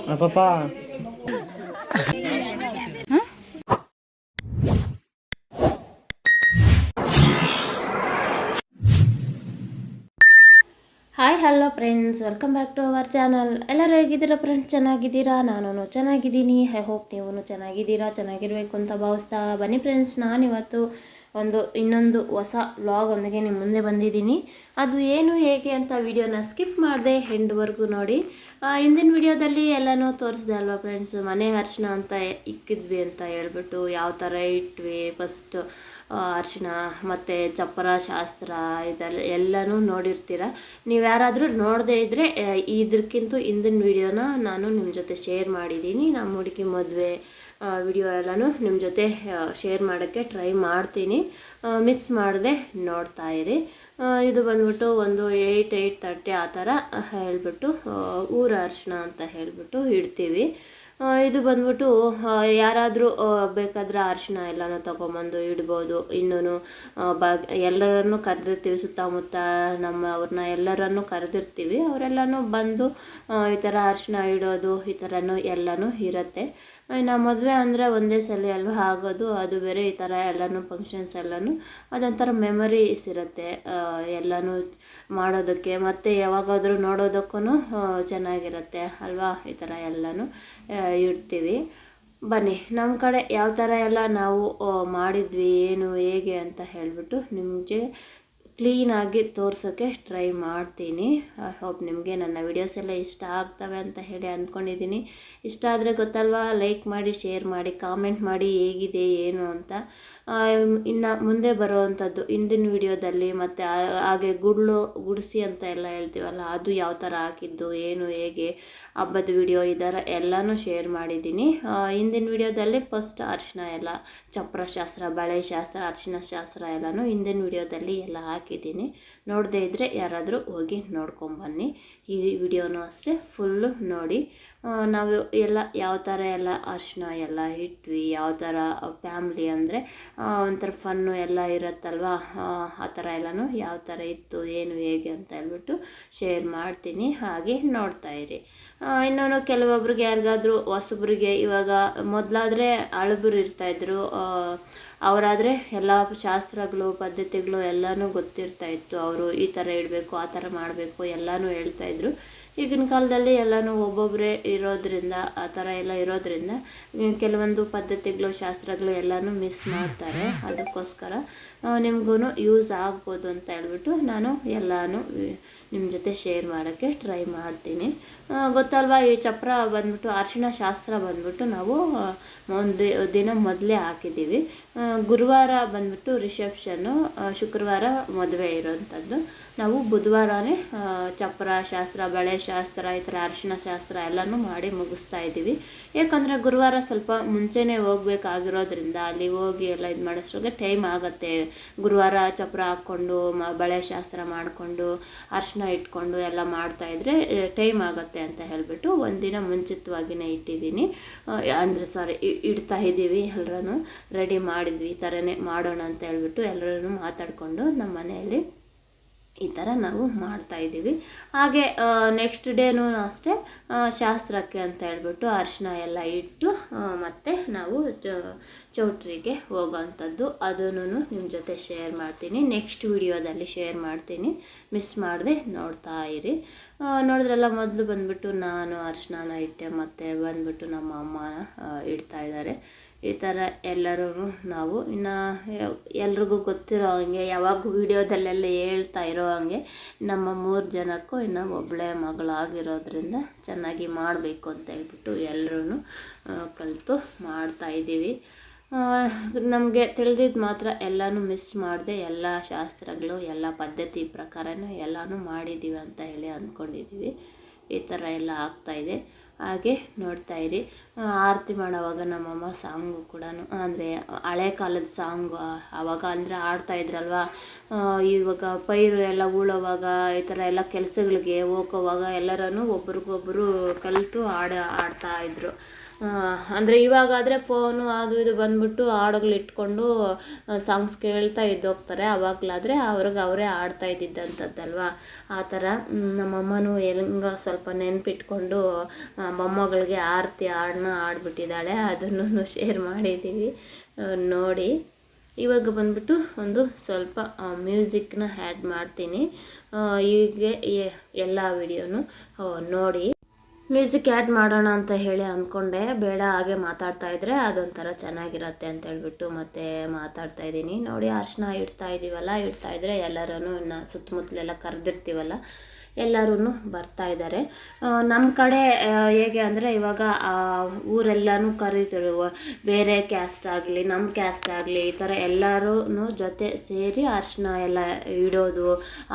ಪಾಪಾ hi hello friends, welcome back to our channel. ಎಲ್ಲರೂ ಹೇಗಿದ್ದೀರಾ ಫ್ರೆಂಡ್ಸ್? ಚೆನ್ನಾಗಿದ್ದೀರಾ? ನಾನು ಚೆನ್ನಾಗಿದ್ದೀನಿ. ಐ ಹೋಪ್ ನೀವು ಚೆನ್ನಾಗಿದ್ದೀರಾ, ಚೆನ್ನಾಗಿರಬೇಕು ಅಂತ ಭಾವಿಸ್ತಾ ಬನ್ನಿ ಫ್ರೆಂಡ್ಸ್. ನಾನಿವತ್ತು ಇನ್ನೊಂದು ಹೊಸ ವ್ಲಾಗ್ ಒಂದಿಗೆ ನಿಮ್ಮ ಮುಂದೆ ಬಂದಿದ್ದೀನಿ. ಅದು ಏನು ಹೇಗೆ ಅಂತ ವಿಡಿಯೋನ ಸ್ಕಿಪ್ ಮಾಡಿದೆ ಎಂಡ್ವರೆಗೂ ನೋಡಿ. ಹಿಂದಿನ ವಿಡಿಯೋದಲ್ಲಿ ಎಲ್ಲನೂ ತೋರಿಸಿದೆ ಅಲ್ವಾ ಫ್ರೆಂಡ್ಸ್, ಮನೆ ಅರಿಶಿನ ಅಂತ ಇಕ್ಕಿದ್ವಿ ಅಂತ ಹೇಳ್ಬಿಟ್ಟು ಯಾವ ಥರ ಇಟ್ವಿ ಫಸ್ಟ್ ಅರಿಶಿನ ಮತ್ತು ಚಪ್ಪರ ಶಾಸ್ತ್ರ ಇದೆಲ್ಲ ಎಲ್ಲನೂ ನೋಡಿರ್ತೀರ. ನೀವು ಯಾರಾದರೂ ನೋಡದೇ ಇದ್ದರೆ ಇದಕ್ಕಿಂತ ಹಿಂದಿನ ವಿಡಿಯೋನ ನಾನು ನಿಮ್ಮ ಜೊತೆ ಶೇರ್ ಮಾಡಿದ್ದೀನಿ. ನಮ್ಮ ಹುಡುಗಿ ಮದುವೆ ವಿಡಿಯೋ ಎಲ್ಲನೂ ನಿಮ್ಮ ಜೊತೆ ಶೇರ್ ಮಾಡೋಕ್ಕೆ ಟ್ರೈ ಮಾಡ್ತೀನಿ. ಮಿಸ್ ಮಾಡದೆ ನೋಡ್ತಾ ಇರಿ. ಇದು ಬಂದ್ಬಿಟ್ಟು ಒಂದು 8:30 ಆ ಥರ ಹೇಳಿಬಿಟ್ಟು ಊರ ಅರಿಶಿನ ಅಂತ ಹೇಳಿಬಿಟ್ಟು ಇಡ್ತೀವಿ. ಇದು ಬಂದ್ಬಿಟ್ಟು ಯಾರಾದರೂ ಬೇಕಾದರೆ ಅರಿಶಿನ ಎಲ್ಲನೂ ತೊಗೊಂಬಂದು ಇಡ್ಬೋದು. ಇನ್ನೂ ಎಲ್ಲರನ್ನು ಕರೆದಿರ್ತೀವಿ, ಸುತ್ತಮುತ್ತ ಅವ್ರನ್ನ ಎಲ್ಲರನ್ನು ಕರೆದಿರ್ತೀವಿ. ಅವರೆಲ್ಲನೂ ಬಂದು ಈ ಥರ ಅರಿಶಿನ ಇಡೋದು ಈ ಥರನೂ ಎಲ್ಲನೂ ಇರುತ್ತೆ. ಇನ್ನು ಮದುವೆ ಅಂದರೆ ಒಂದೇ ಸಲ ಅಲ್ವಾ ಆಗೋದು, ಅದು ಬೇರೆ ಈ ಥರ ಎಲ್ಲನೂ ಫಂಕ್ಷನ್ಸ್ ಎಲ್ಲನೂ ಅದೊಂಥರ ಮೆಮರೀಸ್ ಇರುತ್ತೆ ಎಲ್ಲನೂ ಮಾಡೋದಕ್ಕೆ, ಮತ್ತು ಯಾವಾಗಾದರೂ ನೋಡೋದಕ್ಕೂ ಚೆನ್ನಾಗಿರುತ್ತೆ ಅಲ್ವಾ. ಈ ಥರ ಎಲ್ಲನೂ ಇಡ್ತೀವಿ. ಬನ್ನಿ ನಮ್ಮ ಕಡೆ ಯಾವ ಥರ ಎಲ್ಲ ನಾವು ಮಾಡಿದ್ವಿ ಏನು ಹೇಗೆ ಅಂತ ಹೇಳಿಬಿಟ್ಟು ನಿಮಗೆ ಕ್ಲೀನಾಗಿ ತೋರ್ಸೋಕ್ಕೆ ಟ್ರೈ ಮಾಡ್ತೀನಿ. ಐ ಹೋಪ್ ನಿಮಗೆ ನನ್ನ ವಿಡಿಯೋಸ್ ಎಲ್ಲ ಇಷ್ಟ ಆಗ್ತವೆ ಅಂತ ಹೇಳಿ ಅಂದ್ಕೊಂಡಿದ್ದೀನಿ. ಇಷ್ಟ ಆದರೆ ಗೊತ್ತಲ್ವಾ, ಲೈಕ್ ಮಾಡಿ, ಶೇರ್ ಮಾಡಿ, ಕಾಮೆಂಟ್ ಮಾಡಿ ಹೇಗಿದೆ ಏನು ಅಂತ. ಇನ್ನು ಮುಂದೆ ಬರೋವಂಥದ್ದು ಹಿಂದಿನ ವಿಡಿಯೋದಲ್ಲಿ ಮತ್ತು ಹಾಗೆ ಗುಡಿಸಿ ಅಂತ ಎಲ್ಲ ಹೇಳ್ತೀವಲ್ಲ, ಅದು ಯಾವ ಥರ ಹಾಕಿದ್ದು ಏನು ಹೇಗೆ ಹಬ್ಬದ ವಿಡಿಯೋ ಇದರ ಎಲ್ಲನೂ ಶೇರ್ ಮಾಡಿದ್ದೀನಿ. ಹಿಂದಿನ ವಿಡಿಯೋದಲ್ಲಿ ಫಸ್ಟ್ ಅರಿಶಿನ ಎಲ್ಲ ಚಪ್ಪರ ಶಾಸ್ತ್ರ, ಬಳೆ ಶಾಸ್ತ್ರ, ಅರಿಶಿನ ಶಾಸ್ತ್ರ ಎಲ್ಲನೂ ಹಿಂದಿನ ವಿಡಿಯೋದಲ್ಲಿ ಎಲ್ಲ ಹಾಕಿದ್ದೀನಿ. ನೋಡದೇ ಇದ್ದರೆ ಯಾರಾದರೂ ಹೋಗಿ ನೋಡ್ಕೊಂಬನ್ನಿ. ಈ ವಿಡಿಯೋನೂ ಅಷ್ಟೇ ಫುಲ್ಲು ನೋಡಿ. ನಾವು ಎಲ್ಲ ಯಾವ ಥರ ಎಲ್ಲ ಅರಿಶಿನ ಎಲ್ಲ ಇಟ್ವಿ, ಯಾವ ಥರ ಫ್ಯಾಮ್ಲಿ ಅಂದರೆ ಒಂಥರ ಫನ್ನು ಎಲ್ಲ ಇರುತ್ತಲ್ವ, ಆ ಥರ ಎಲ್ಲನೂ ಯಾವ ಥರ ಇತ್ತು ಏನು ಹೇಗೆ ಅಂತ ಹೇಳ್ಬಿಟ್ಟು ಶೇರ್ ಮಾಡ್ತೀನಿ. ಹಾಗೆ ನೋಡ್ತಾಯಿರಿ. ಇನ್ನೂ ಕೆಲವೊಬ್ರಿಗೆ ಯಾರಿಗಾದರೂ ಹೊಸಬ್ರಿಗೆ, ಇವಾಗ ಮೊದಲಾದರೆ ಹಳಬರು ಇರ್ತಾಯಿದ್ರು, ಅವರಾದರೆ ಎಲ್ಲ ಶಾಸ್ತ್ರಗಳು ಪದ್ಧತಿಗಳು ಎಲ್ಲನೂ ಗೊತ್ತಿರ್ತಾಯಿತ್ತು. ಅವರು ಈ ಥರ ಇಡಬೇಕು ಆ ಥರ ಮಾಡಬೇಕು ಎಲ್ಲನೂ ಹೇಳ್ತಾಯಿದ್ರು. ಈಗಿನ ಕಾಲದಲ್ಲಿ ಎಲ್ಲನೂ ಒಬ್ಬೊಬ್ಬರೇ ಇರೋದ್ರಿಂದ, ಆ ಥರ ಎಲ್ಲ ಇರೋದ್ರಿಂದ ಕೆಲವೊಂದು ಪದ್ಧತಿಗಳು ಶಾಸ್ತ್ರಗಳು ಎಲ್ಲನೂ ಮಿಸ್ ಮಾಡ್ತಾರೆ. ಅದಕ್ಕೋಸ್ಕರ ನಿಮಗೂ ಯೂಸ್ ಆಗ್ಬೋದು ಅಂತ ಹೇಳ್ಬಿಟ್ಟು ನಾನು ಎಲ್ಲನೂ ನಿಮ್ಮ ಜೊತೆ ಶೇರ್ ಮಾಡೋಕ್ಕೆ ಟ್ರೈ ಮಾಡ್ತೀನಿ. ಗೊತ್ತಲ್ವಾ, ಈ ಚಪ್ರ ಬಂದ್ಬಿಟ್ಟು ಅರಿಶಿನ ಶಾಸ್ತ್ರ ಬಂದ್ಬಿಟ್ಟು ನಾವು ಒಂದು ದಿನ ಮೊದಲೇ ಹಾಕಿದ್ದೀವಿ. ಗುರುವಾರ ಬಂದ್ಬಿಟ್ಟು ರಿಸೆಪ್ಷನ್ನು, ಶುಕ್ರವಾರ ಮದುವೆ ಇರೋವಂಥದ್ದು. ನಾವು ಬುಧವಾರನೇ ಚಪ್ಪರ ಶಾಸ್ತ್ರ, ಬಳೆ ಶಾಸ್ತ್ರ, ಈ ಥರ ಅರಿಶಿನ ಶಾಸ್ತ್ರ ಎಲ್ಲನೂ ಮಾಡಿ ಮುಗಿಸ್ತಾ ಇದ್ದೀವಿ. ಯಾಕಂದರೆ ಗುರುವಾರ ಸ್ವಲ್ಪ ಮುಂಚೆನೇ ಹೋಗ್ಬೇಕಾಗಿರೋದ್ರಿಂದ ಅಲ್ಲಿ ಹೋಗಿ ಎಲ್ಲ ಇದು ಮಾಡಿಸ್ರಿಗೆ ಟೈಮ್ ಆಗುತ್ತೆ. ಗುರುವಾರ ಚಪ್ಪರ ಹಾಕ್ಕೊಂಡು ಬಳೆ ಶಾಸ್ತ್ರ ಮಾಡಿಕೊಂಡು ಅರಿಶಿನ ಇಟ್ಕೊಂಡು ಎಲ್ಲ ಮಾಡ್ತಾಯಿದ್ರೆ ಟೈಮ್ ಆಗುತ್ತೆ ಅಂತ ಹೇಳಿಬಿಟ್ಟು ಒಂದಿನ ಮುಂಚಿತವಾಗಿಯೇ ಇಟ್ಟಿದ್ದೀನಿ. ಇಡ್ತಾ ಇದ್ದೀವಿ. ಎಲ್ಲರೂ ರೆಡಿ ಮಾಡಿದ್ವಿ, ಈ ಥರನೇ ಮಾಡೋಣ ಅಂತ ಹೇಳ್ಬಿಟ್ಟು ಎಲ್ಲರೂ ಮಾತಾಡಿಕೊಂಡು ನಮ್ಮ ಮನೆಯಲ್ಲಿ ಈ ಥರ ನಾವು ಮಾಡ್ತಾಯಿದ್ದೀವಿ. ಹಾಗೆ ನೆಕ್ಸ್ಟ್ ಡೇನೂ ಅಷ್ಟೇ ಶಾಸ್ತ್ರಕ್ಕೆ ಅಂತ ಹೇಳ್ಬಿಟ್ಟು ಅರಿಶಿನ ಎಲ್ಲ ಇಟ್ಟು ಮತ್ತು ನಾವು ಚೌಟ್ರಿಗೆ ಹೋಗೋವಂಥದ್ದು. ಅದನ್ನು ನಿಮ್ಮ ಜೊತೆ ಶೇರ್ ಮಾಡ್ತೀನಿ, ನೆಕ್ಸ್ಟ್ ವಿಡಿಯೋದಲ್ಲಿ ಶೇರ್ ಮಾಡ್ತೀನಿ. ಮಿಸ್ ಮಾಡದೆ ನೋಡ್ತಾ ಇರಿ. ನೋಡಿದ್ರಲ್ಲ, ಮೊದಲು ಬಂದುಬಿಟ್ಟು ನಾನು ಅರಿಶಿನ ಇಟ್ಟೆ, ಮತ್ತು ಬಂದುಬಿಟ್ಟು ನಮ್ಮ ಅಮ್ಮ ಇಡ್ತಾಯಿದ್ದಾರೆ. ಈ ಥರ ಎಲ್ಲರೂ ನಾವು ಇನ್ನು ಎಲ್ರಿಗೂ ಗೊತ್ತಿರೋ ಹಂಗೆ, ಯಾವಾಗ ವೀಡಿಯೋದಲ್ಲೆಲ್ಲ ಹೇಳ್ತಾ ಇರೋ ಹಂಗೆ ನಮ್ಮ 3 ಜನಕ್ಕೂ ಇನ್ನು ಒಬ್ಬಳೇ ಮಗಳಾಗಿರೋದ್ರಿಂದ ಚೆನ್ನಾಗಿ ಮಾಡಬೇಕು ಅಂತ ಹೇಳ್ಬಿಟ್ಟು ಎಲ್ಲರೂ ಕಲಿತು ಮಾಡ್ತಾಯಿದ್ದೀವಿ. ನಮಗೆ ತಿಳಿದಿದ್ದು ಮಾತ್ರ ಎಲ್ಲನೂ ಮಿಸ್ ಮಾಡದೆ ಎಲ್ಲ ಶಾಸ್ತ್ರಗಳು ಎಲ್ಲ ಪದ್ಧತಿ ಪ್ರಕಾರನೂ ಎಲ್ಲನೂ ಮಾಡಿದ್ದೀವಿ ಅಂತ ಹೇಳಿ ಅಂದ್ಕೊಂಡಿದ್ದೀವಿ. ಈ ಥರ ಎಲ್ಲ ಆಗ್ತಾಯಿದೆ. ಹಾಗೆ ನೋಡ್ತಾಯಿರಿ. ಆರತಿ ಮಾಡೋವಾಗ ನಮ್ಮಮ್ಮ ಸಾಂಗು ಕೂಡ ಅಂದರೆ ಹಳೆ ಕಾಲದ ಸಾಂಗು ಆವಾಗ ಅಂದರೆ ಆಡ್ತಾಯಿದ್ರಲ್ವ. ಇವಾಗ ಪೈರು ಎಲ್ಲ ಉಳೋವಾಗ ಈ ಥರ ಎಲ್ಲ ಕೆಲಸಗಳಿಗೆ ಹೋಗೋವಾಗ ಎಲ್ಲರೂ ಒಬ್ರಿಗೊಬ್ಬರು ಕಲಿತು ಆಡ್ತಾಯಿದ್ರು. ಅಂದರೆ ಇವಾಗಾದರೆ ಫೋನು ಅದು ಇದು ಬಂದ್ಬಿಟ್ಟು ಹಾಡುಗಳು ಇಟ್ಕೊಂಡು ಸಾಂಗ್ಸ್ ಕೇಳ್ತಾ ಇದ್ದೋಗ್ತಾರೆ. ಆವಾಗಲಾದರೆ ಅವ್ರಿಗೆ ಅವರೇ ಆಡ್ತಾ ಇದ್ದಿದ್ದಂಥದ್ದಲ್ವ. ಆ ಥರ ನಮ್ಮಮ್ಮನೂ ಹೆಂಗ ಸ್ವಲ್ಪ ನೆನಪಿಟ್ಕೊಂಡು ಮೊಮ್ಮಗಳಿಗೆ ಆರತಿ ಹಾಡನ್ನ ಆಡ್ಬಿಟ್ಟಿದ್ದಾಳೆ. ಅದನ್ನು ಶೇರ್ ಮಾಡಿದ್ದೀವಿ ನೋಡಿ. ಇವಾಗ ಬಂದ್ಬಿಟ್ಟು ಒಂದು ಸ್ವಲ್ಪ ಮ್ಯೂಸಿಕ್ನ ಆ್ಯಡ್ ಮಾಡ್ತೀನಿ. ಹೀಗೆ ಎಲ್ಲ ವಿಡಿಯೋನು ನೋಡಿ. ಮ್ಯೂಸಿಕ್ ಆ್ಯಡ್ ಮಾಡೋಣ ಅಂತ ಹೇಳಿ ಅಂದ್ಕೊಂಡೆ, ಬೇಡ ಹಾಗೆ ಮಾತಾಡ್ತಾ ಇದ್ದರೆ ಅದೊಂಥರ ಚೆನ್ನಾಗಿರತ್ತೆ ಅಂತ ಹೇಳ್ಬಿಟ್ಟು ಮತ್ತೆ ಮಾತಾಡ್ತಾ ಇದ್ದೀನಿ ನೋಡಿ. ಅರ್ಶಿನ ಇಡ್ತಾ ಇದ್ದರೆ ಎಲ್ಲರೂ ಸುತ್ತಮುತ್ತಲೆಲ್ಲ ಕರೆದಿರ್ತೀವಲ್ಲ, ಎಲ್ಲರೂ ಬರ್ತಾ ಇದ್ದಾರೆ. ನಮ್ಮ ಕಡೆ ಹೇಗೆ ಅಂದರೆ ಇವಾಗ ಊರೆಲ್ಲನೂ ಕರೀತಾರೆ, ಬೇರೆ ಕ್ಯಾಸ್ಟ್ ಆಗಲಿ ನಮ್ಮ ಕ್ಯಾಸ್ಟ್ ಆಗಲಿ ಈ ಥರ ಎಲ್ಲರೂ ಜೊತೆ ಸೇರಿ ಅರ್ಶಿನ ಎಲ್ಲ ಇಡೋದು,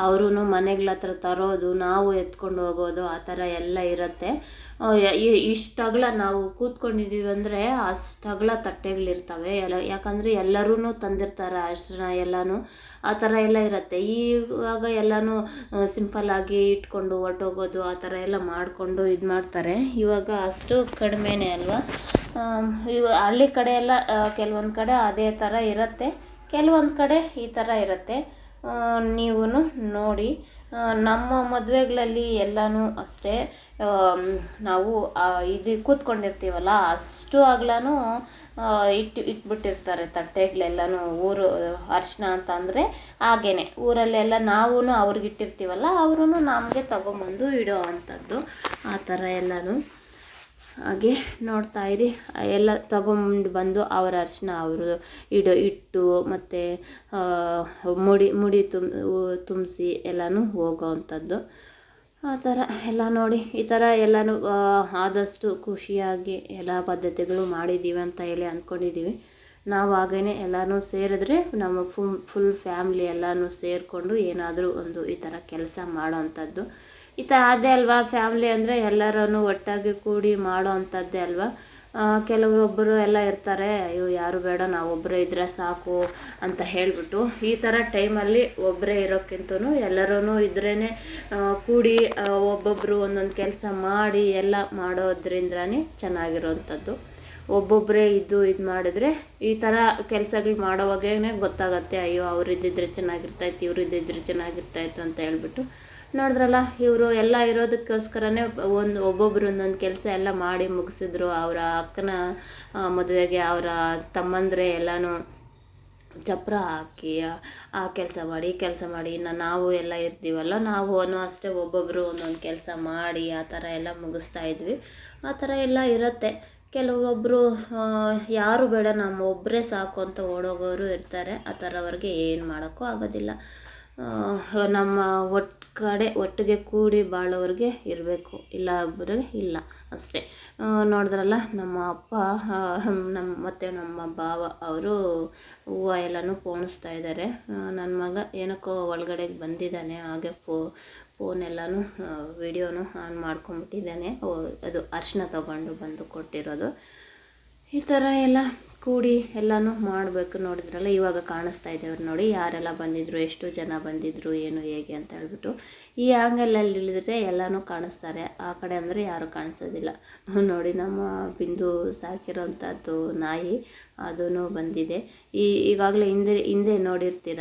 ಅವರು ಮನೆಗಳ ಹತ್ರ ತರೋದು, ನಾವು ಎತ್ಕೊಂಡು ಹೋಗೋದು, ಆ ಥರ ಎಲ್ಲ ಇರುತ್ತೆ. ಇಷ್ಟಗಲ ನಾವು ಕೂತ್ಕೊಂಡಿದ್ದೀವಿ ಅಂದರೆ ಅಷ್ಟಗಲ ತಟ್ಟೆಗಳಿರ್ತವೆ ಯಾಕಂದರೆ ಎಲ್ಲರೂ ತಂದಿರ್ತಾರೆ ಅರ್ಶಿನ ಎಲ್ಲನೂ, ಆ ಥರ ಎಲ್ಲ ಇರುತ್ತೆ. ಇವಾಗ ಎಲ್ಲನೂ ಸಿಂಪಲ್ಲಾಗಿ ಇಟ್ಕೊಂಡು ಹೊರ್ಟೋಗೋದು ಆ ಥರ ಎಲ್ಲ ಮಾಡಿಕೊಂಡು ಇದು ಮಾಡ್ತಾರೆ. ಇವಾಗ ಅಷ್ಟು ಕಡಿಮೆನೇ ಅಲ್ವಾ. ಹಳ್ಳಿ ಕಡೆ ಎಲ್ಲ ಕೆಲವೊಂದು ಕಡೆ ಅದೇ ಥರ ಇರುತ್ತೆ, ಕೆಲವೊಂದು ಕಡೆ ಈ ಥರ ಇರುತ್ತೆ. ನೀವು ನೋಡಿ. ನಮ್ಮ ಮದುವೆಗಳಲ್ಲಿ ಎಲ್ಲನೂ ಅಷ್ಟೇ, ನಾವು ಇದು ಕೂತ್ಕೊಂಡಿರ್ತೀವಲ್ಲ ಅಷ್ಟು ಅಗಲನೂ ಇಟ್ಬಿಟ್ಟಿರ್ತಾರೆ ತಟ್ಟೆಗಳೆಲ್ಲನೂ. ಊರು ಅರ್ಶಿನ ಅಂತ ಅಂದರೆ ಹಾಗೇ ಊರಲ್ಲೆಲ್ಲ ನಾವು ಅವ್ರಿಗೆ ಇಟ್ಟಿರ್ತೀವಲ್ಲ, ಅವರು ನಮಗೆ ತಗೊಂಬಂದು ಇಡೋ ಅಂಥದ್ದು ಆ ಥರ ಎಲ್ಲನೂ. ಹಾಗೆ ನೋಡ್ತಾ ಇರಿ, ಎಲ್ಲ ತಗೊಂಡು ಬಂದು ಅವರ ಅರ್ಶಿನ ಅವರು ಇಟ್ಟು ಮತ್ತು ಮುಡಿ ತುಂಬಿಸಿ ಎಲ್ಲನೂ ಹೋಗೋ ಅಂಥದ್ದು ಆ ಥರ ಎಲ್ಲ ನೋಡಿ. ಈ ಥರ ಎಲ್ಲನೂ ಆದಷ್ಟು ಖುಷಿಯಾಗಿ ಎಲ್ಲ ಪದ್ಧತಿಗಳು ಮಾಡಿದ್ದೀವಿ ಅಂತ ಹೇಳಿ ಅಂದ್ಕೊಂಡಿದ್ದೀವಿ ನಾವು. ಹಾಗೇ ಎಲ್ಲನೂ ಸೇರಿದ್ರೆ ನಮ್ಮ ಫುಲ್ ಫ್ಯಾಮ್ಲಿ ಎಲ್ಲನೂ ಸೇರಿಕೊಂಡು ಏನಾದರೂ ಒಂದು ಈ ಥರ ಕೆಲಸ ಮಾಡೋ ಅಂಥದ್ದು. ಈ ಥರ ಅದೇ ಅಲ್ವಾ ಫ್ಯಾಮ್ಲಿ ಅಂದರೆ ಎಲ್ಲರೂ ಒಟ್ಟಾಗಿ ಕೂಡಿ ಮಾಡೋ ಅಂಥದ್ದೇ ಅಲ್ವಾ. ಕೆಲವರೊಬ್ಬರು ಎಲ್ಲ ಇರ್ತಾರೆ, ಅಯ್ಯೋ ಯಾರು ಬೇಡ ನಾವೊಬ್ಬರೇ ಇದ್ದರೆ ಸಾಕು ಅಂತ ಹೇಳಿಬಿಟ್ಟು, ಈ ಥರ ಟೈಮಲ್ಲಿ ಒಬ್ಬರೇ ಇರೋಕ್ಕಿಂತನೂ ಎಲ್ಲರೂ ಇದ್ರೇ ಕೂಡಿ ಒಬ್ಬೊಬ್ಬರು ಒಂದೊಂದು ಕೆಲಸ ಮಾಡಿ ಎಲ್ಲ ಮಾಡೋದ್ರಿಂದನೇ ಚೆನ್ನಾಗಿರೋವಂಥದ್ದು. ಒಬ್ಬೊಬ್ಬರೇ ಇದು ಮಾಡಿದ್ರೆ ಈ ಥರ ಕೆಲಸಗಳು ಮಾಡೋವಾಗೇ ಗೊತ್ತಾಗತ್ತೆ, ಅಯ್ಯೋ ಅವ್ರಿದ್ದಿದ್ರೆ ಚೆನ್ನಾಗಿರ್ತಾಯಿತ್ತು, ಇವ್ರಿದ್ದಿದ್ರೆ ಚೆನ್ನಾಗಿರ್ತಾಯಿತ್ತು ಅಂತ ಹೇಳ್ಬಿಟ್ಟು. ನೋಡಿದ್ರಲ್ಲ, ಇವರು ಎಲ್ಲ ಇರೋದಕ್ಕೋಸ್ಕರನೇ ಒಬ್ಬೊಬ್ಬರು ಒಂದೊಂದು ಕೆಲಸ ಎಲ್ಲ ಮಾಡಿ ಮುಗಿಸಿದ್ರು. ಅವರ ಅಕ್ಕನ ಮದುವೆಗೆ ಅವರ ತಮ್ಮಂದರೆ ಎಲ್ಲನೂ ಚಪ್ರ ಹಾಕಿ ಆ ಕೆಲಸ ಮಾಡಿ ಈ ಕೆಲಸ ಮಾಡಿ, ಇನ್ನು ನಾವು ಎಲ್ಲ ಇರ್ತೀವಲ್ಲ ನಾವು ಅಷ್ಟೇ ಒಬ್ಬೊಬ್ಬರು ಒಂದೊಂದು ಕೆಲಸ ಮಾಡಿ ಆ ಥರ ಎಲ್ಲ ಮುಗಿಸ್ತಾ ಇದ್ವಿ. ಆ ಥರ ಎಲ್ಲ ಇರುತ್ತೆ. ಕೆಲವೊಬ್ಬರು ಯಾರು ಬೇಡ ನಮ್ಮ ಒಬ್ಬರೇ ಸಾಕು ಅಂತ ಓಡೋಗೋರು ಇರ್ತಾರೆ. ಆ ಥರವ್ರಿಗೆ ಏನು ಮಾಡೋಕ್ಕೂ ಆಗೋದಿಲ್ಲ. ನಮ್ಮ ಒಟ್ಟಿಗೆ ಕೂಡಿ ಬಾಳೋವ್ರಿಗೆ ಇರಬೇಕು, ಇಲ್ಲ ಒಬ್ಬರಿಗೆ ಇಲ್ಲ ಅಷ್ಟೇ. ನೋಡಿದ್ರಲ್ಲ, ನಮ್ಮ ಅಪ್ಪ ಮತ್ತು ನಮ್ಮ ಭಾವ ಅವರು ಹೂವು ಎಲ್ಲನೂ ಪೋಣಿಸ್ತಾ ಇದ್ದಾರೆ. ನನ್ನ ಮಗ ಏನಕ್ಕೋ ಒಳಗಡೆಗೆ ಬಂದಿದ್ದಾನೆ, ಹಾಗೆ ಫೋನ್ ಎಲ್ಲನೂ ವಿಡಿಯೋನು ಆನ್ ಮಾಡ್ಕೊಂಬಿಟ್ಟಿದ್ದಾನೆ. ಅದು ಅರಿಶಿನ ತೊಗೊಂಡು ಬಂದು ಕೊಟ್ಟಿರೋದು. ಈ ಥರ ಎಲ್ಲ ಕೂಡಿ ಎಲ್ಲನೂ ಮಾಡಬೇಕು. ನೋಡಿದ್ರಲ್ಲ, ಇವಾಗ ಕಾಣಿಸ್ತಾ ಇದ್ದೇವ್ರು ನೋಡಿ ಯಾರೆಲ್ಲ ಬಂದಿದ್ದರು, ಎಷ್ಟು ಜನ ಬಂದಿದ್ದರು, ಏನು ಹೇಗೆ ಅಂತ ಹೇಳ್ಬಿಟ್ಟು. ಈ ಆ್ಯಂಗಲಲ್ಲಿ ಇಳಿದ್ರೆ ಎಲ್ಲನೂ ಕಾಣಿಸ್ತಾರೆ, ಆ ಕಡೆ ಅಂದರೆ ಯಾರೂ ಕಾಣಿಸೋದಿಲ್ಲ ನೋಡಿ. ನಮ್ಮ ಬಿಂದು ಸಾಕಿರೋಂಥದ್ದು ನಾಯಿ ಅದೂ ಬಂದಿದೆ. ಈಗಾಗಲೇ ಹಿಂದೆ ನೋಡಿರ್ತೀರ,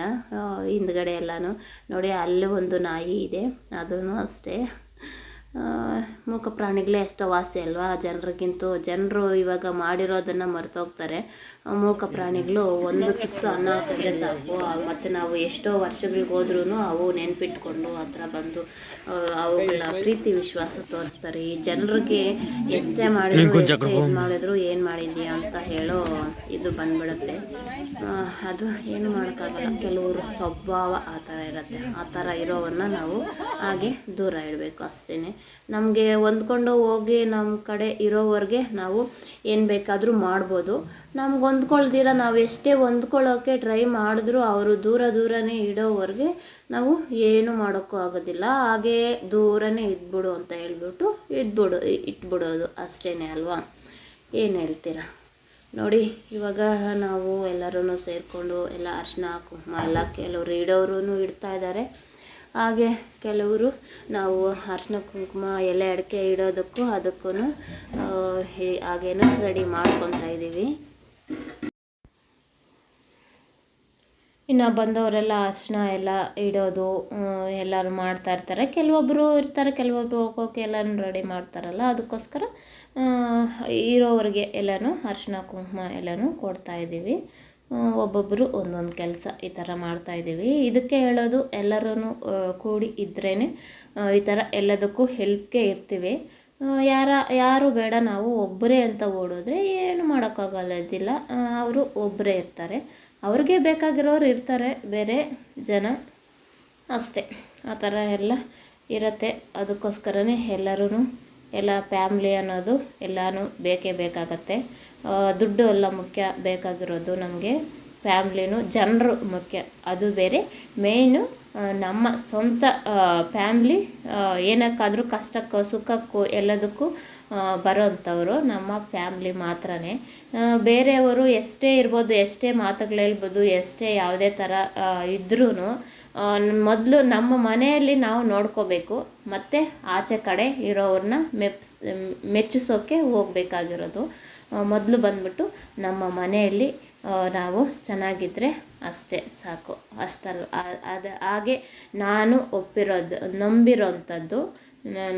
ಹಿಂದ್ಗಡೆ ಎಲ್ಲನೂ ನೋಡಿ, ಅಲ್ಲಿ ಒಂದು ನಾಯಿ ಇದೆ, ಅದೂ ಅಷ್ಟೇ. ಮೂಕ ಪ್ರಾಣಿಗಳೇ ಎಷ್ಟೋ ವಾಸಿ ಅಲ್ವಾ ಜನರು ಇವಾಗ ಮಾಡಿರೋದನ್ನು ಮರೆತೋಗ್ತಾರೆ. ಮೂಕ ಪ್ರಾಣಿಗಳು ಒಂದು ತುತ್ತು ಅನ್ನ ಹಾಕಿದ್ರೆ ಸಾಕು, ಮತ್ತು ನಾವು ಎಷ್ಟೋ ವರ್ಷಗಳಿಗೆ ಹೋದ್ರೂ ಅವು ನೆನ್ಪಿಟ್ಕೊಂಡು ಆ ಥರ ಬಂದು ಅವುಗಳ ಪ್ರೀತಿ ವಿಶ್ವಾಸ ತೋರಿಸ್ತಾರೆ. ಈ ಜನರಿಗೆ ಎಷ್ಟೇ ಮಾಡಿದ್ರು ಎಷ್ಟೇ ಇದು ಮಾಡಿದ್ರು ಏನು ಮಾಡಿದ್ಯಾ ಅಂತ ಹೇಳೋ ಇದು ಬಂದ್ಬಿಡುತ್ತೆ. ಅದು ಏನು ಮಾಡೋಕ್ಕಾಗಲ್ಲ, ಕೆಲವರು ಸ್ವಭಾವ ಆ ಥರ ಇರುತ್ತೆ. ಆ ಥರ ಇರೋವನ್ನ ನಾವು ಹಾಗೆ ದೂರ ಇಡಬೇಕು ಅಷ್ಟೇ. ನಮಗೆ ಹೊಂದ್ಕೊಂಡು ಹೋಗಿ ನಮ್ಮ ಕಡೆ ಇರೋವರೆಗೆ ನಾವು ಏನು ಬೇಕಾದರೂ ಮಾಡ್ಬೋದು. ನಮ್ಗೆ ಹೊಂದ್ಕೊಳ್ದಿರ ನಾವು ಎಷ್ಟೇ ಹೊಂದ್ಕೊಳ್ಳೋಕ್ಕೆ ಟ್ರೈ ಮಾಡಿದ್ರೂ ಅವರು ದೂರನೇ ಇಡೋವರೆಗೆ ನಾವು ಏನು ಮಾಡೋಕ್ಕೂ ಆಗೋದಿಲ್ಲ. ಹಾಗೇ ದೂರನೇ ಇದ್ಬಿಡು ಅಂತ ಹೇಳ್ಬಿಟ್ಟು ಇಟ್ಬಿಡೋದು ಅಷ್ಟೇ ಅಲ್ವಾ. ಏನು ಹೇಳ್ತೀರಾ ನೋಡಿ. ಇವಾಗ ನಾವು ಎಲ್ಲರೂ ಸೇರಿಕೊಂಡು ಎಲ್ಲ ಅರಿಶಿನ ಕುಂಕುಮ ಎಲ್ಲ ಕೆಲವರು ಇಡೋರು ಇಡ್ತಾ ಇದ್ದಾರೆ. ಹಾಗೆ ಕೆಲವರು ನಾವು ಅರಿಶಿನ ಕುಂಕುಮ ಎಲೆ ಅಡಿಕೆ ಇಡೋದಕ್ಕೂ ಅದಕ್ಕೂ ಹಾಗೇನು ರೆಡಿ ಮಾಡ್ಕೊತಾ ಇದ್ದೀವಿ. ಇನ್ನು ಬಂದವರೆಲ್ಲ ಅರಿಶಿನ ಎಲ್ಲ ಇಡೋದು ಎಲ್ಲರೂ ಮಾಡ್ತಾಯಿರ್ತಾರೆ. ಕೆಲವೊಬ್ಬರು ಇರ್ತಾರೆ, ಕೆಲವೊಬ್ಬರು ಹೋಗೋಕೆ ಎಲ್ಲನೂ ರೆಡಿ ಮಾಡ್ತಾರಲ್ಲ, ಅದಕ್ಕೋಸ್ಕರ ಇರೋವ್ರಿಗೆ ಎಲ್ಲನೂ ಅರಿಶಿನ ಕುಂಕುಮ ಎಲ್ಲನೂ ಕೊಡ್ತಾಯಿದ್ದೀವಿ. ಒಬ್ಬೊಬ್ಬರು ಒಂದೊಂದು ಕೆಲಸ ಈ ಥರ ಮಾಡ್ತಾಯಿದ್ದೀವಿ. ಇದಕ್ಕೆ ಹೇಳೋದು ಎಲ್ಲರೂ ಕೂಡಿ ಇದ್ರೇ ಈ ಥರ ಎಲ್ಲದಕ್ಕೂ ಹೆಲ್ಪ್ಗೆ ಇರ್ತೀವಿ. ಯಾರು ಬೇಡ ನಾವು ಒಬ್ಬರೇ ಅಂತ ಓಡಿದ್ರೆ ಏನು ಮಾಡೋಕ್ಕಾಗಲ್ಲದಿಲ್ಲ. ಅವರು ಒಬ್ಬರೇ ಇರ್ತಾರೆ, ಅವ್ರಿಗೆ ಬೇಕಾಗಿರೋರು ಇರ್ತಾರೆ, ಬೇರೆ ಜನ ಅಷ್ಟೇ. ಆ ಥರ ಎಲ್ಲ ಇರುತ್ತೆ. ಅದಕ್ಕೋಸ್ಕರನೇ ಎಲ್ಲರೂ ಎಲ್ಲ ಫ್ಯಾಮ್ಲಿ ಅನ್ನೋದು ಎಲ್ಲನೂ ಬೇಕೇ ಬೇಕಾಗತ್ತೆ. ದುಡ್ಡು ಎಲ್ಲ ಮುಖ್ಯ ಬೇಕಾಗಿರೋದು ನಮಗೆ, ಫ್ಯಾಮ್ಲಿನೂ ಜನರು ಮುಖ್ಯ, ಅದು ಬೇರೆ. ಮೇಯ್ನು ನಮ್ಮ ಸ್ವಂತ ಫ್ಯಾಮ್ಲಿ ಏನಕ್ಕಾದರೂ ಕಷ್ಟಕ್ಕೋ ಸುಖಕ್ಕೋ ಎಲ್ಲದಕ್ಕೂ ಬರೋಂಥವ್ರು ನಮ್ಮ ಫ್ಯಾಮ್ಲಿ ಮಾತ್ರನೇ. ಬೇರೆಯವರು ಎಷ್ಟೇ ಇರ್ಬೋದು, ಎಷ್ಟೇ ಮಾತುಗಳು ಹೇಳ್ಬೋದು, ಎಷ್ಟೇ ಯಾವುದೇ ಥರ ಇದ್ರೂ ಮೊದಲು ನಮ್ಮ ಮನೆಯಲ್ಲಿ ನಾವು ನೋಡ್ಕೋಬೇಕು, ಮತ್ತು ಆಚೆ ಕಡೆ ಇರೋವ್ರನ್ನ ಮೆಚ್ಚಿಸೋಕ್ಕೆ ಹೋಗಬೇಕಾಗಿರೋದು. ಮೊದಲು ಬಂದ್ಬಿಟ್ಟು ನಮ್ಮ ಮನೆಯಲ್ಲಿ ನಾವು ಚೆನ್ನಾಗಿದ್ದರೆ ಅಷ್ಟೇ ಸಾಕು. ಅದು ಹಾಗೆ ನಾನು ನಂಬಿರೋಂಥದ್ದು